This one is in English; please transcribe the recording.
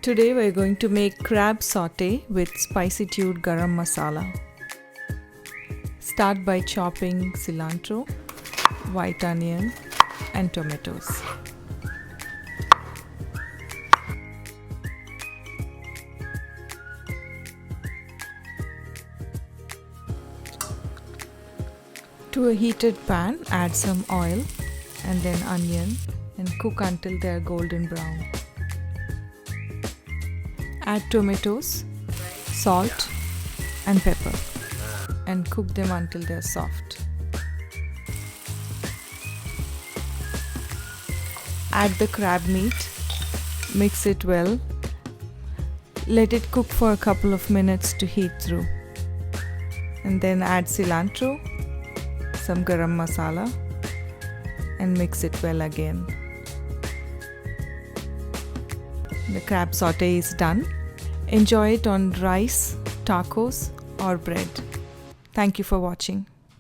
Today we're going to make crab sauté with Spicytude Garam Masala. Start by chopping cilantro, white onion and tomatoes. To a heated pan, add some oil and then onion and cook until they are golden brown. Add tomatoes, salt and pepper and cook them until they are soft. Add the crab meat, mix it well. Let it cook for a couple of minutes to heat through. And then add cilantro, some garam masala and mix it well again. The crab sauté is done. Enjoy it on rice, tacos or bread. Thank you for watching.